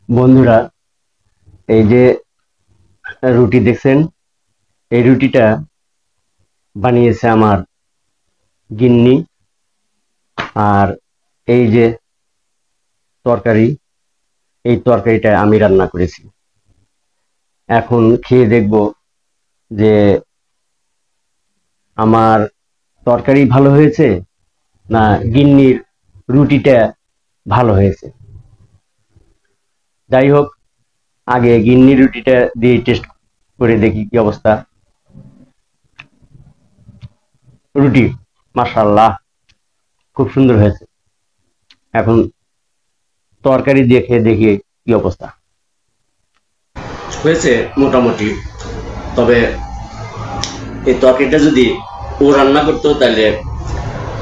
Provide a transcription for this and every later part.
বন্ধুরা, এই যে রুটি দেখছেন, এই রুটিটা বানিয়েছে আমার গিন্নি। আর এই যে তরকারি, এই তরকারিটা আমি রান্না করেছি। এখন খেয়ে দেখব যে আমার তরকারি ভালো হয়েছে না গিন্নির রুটিটা ভালো হয়েছে। যাই হোক, আগে গিন্নি রুটিটা দিয়ে টেস্ট করে দেখি কি অবস্থা। রুটি মাশাআল্লাহ খুব সুন্দর হয়েছে। এখন তরকারি দিয়ে খেয়ে দেখি কি অবস্থা হয়েছে। মোটামুটি, তবে এই তরকারিটা যদি ও রান্না করতো তাহলে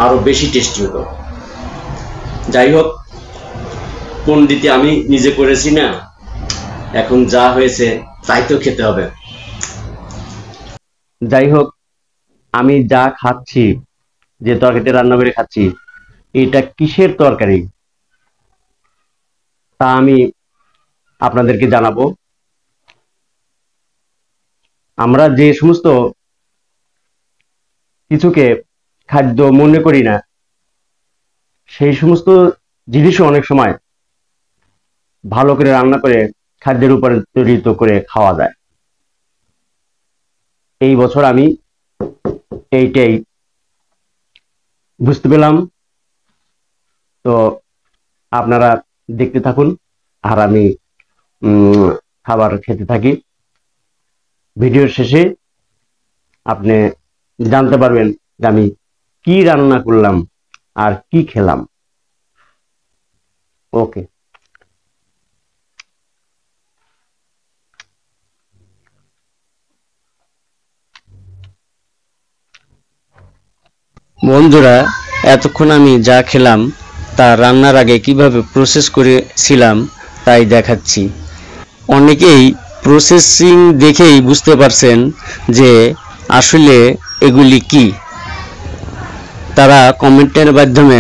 আরো বেশি টেস্টি হতো। যাই হোক, কোন দিতে আমি নিজে করেছি না, এখন যা হয়েছে তাই তো খেতে হবে। যাই হোক, আমি যা খাচ্ছি, যে তরকারিটা রান্না করে খাচ্ছি, এটা কিসের তরকারি তা আমি আপনাদেরকে জানাবো। আমরা যে সমস্ত কিছুকে খাদ্য মনে করি না, সেই সমস্ত জিনিসও অনেক সময় ভালো করে রান্না করে খাদ্যে রূপান্তরিত করে খাওয়া যায়। এই বছর আমি এইটাই বুঝতে পেলাম। তো আপনারা দেখতে থাকুন আর আমি খাবার খেতে থাকি। ভিডিওর শেষে আপনি জানতে পারবেন যে আমি কি রান্না করলাম আর কি খেলাম। ওকে। বন্ধুরা, এতক্ষণ আমি যা খেলাম তা রান্নার আগে কিভাবে প্রসেস করেছিলাম তাই দেখাচ্ছি। অনেকেই প্রসেসিং দেখেই বুঝতে পারছেন যে আসলে এগুলি কি। তারা কমেন্টের মাধ্যমে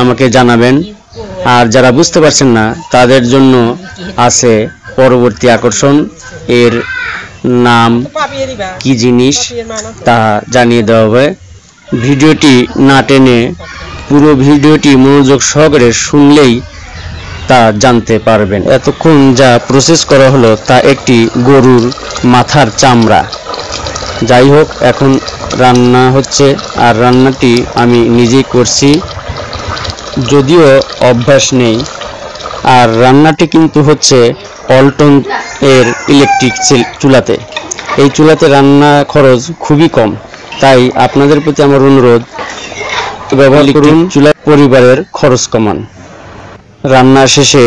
আমাকে জানাবেন। আর যারা বুঝতে পারছেন না তাদের জন্য আছে পরবর্তী আকর্ষণ। এর নাম কি জিনিস তা জানিয়ে দেওয়া হবে। ভিডিওটি না টেনে পুরো ভিডিওটি মনোযোগ সহকারে শুনলেই তা জানতে পারবেন। এতক্ষণ যা প্রসেস করা হলো তা একটি গরুর মাথার চামড়া। যাই হোক, এখন রান্না হচ্ছে আর রান্নাটি আমি নিজেই করছি, যদিও অভ্যাস নেই। আর রান্নাটি কিন্তু হচ্ছে অল্টন এর ইলেকট্রিক চুলাতে। এই চুলাতে রান্না খরচ খুবই কম, তাই আপনাদের প্রতি আমার অনুরোধ, ব্যবহার করুন চুলা, পরিবারের খরচ কমান। রান্না শেষে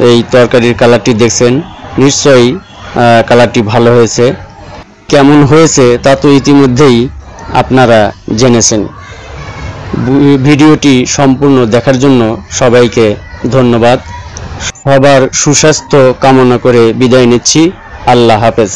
এই তরকারির কালারটি দেখছেন, নিশ্চয়ই কালারটি ভালো হয়েছে। কেমন হয়েছে তা তো ইতিমধ্যেই আপনারা জেনেছেন। ভিডিওটি সম্পূর্ণ দেখার জন্য সবাইকে ধন্যবাদ। সবার সুস্বাস্থ্য কামনা করে বিদায় নিচ্ছি। আল্লাহ হাফেজ।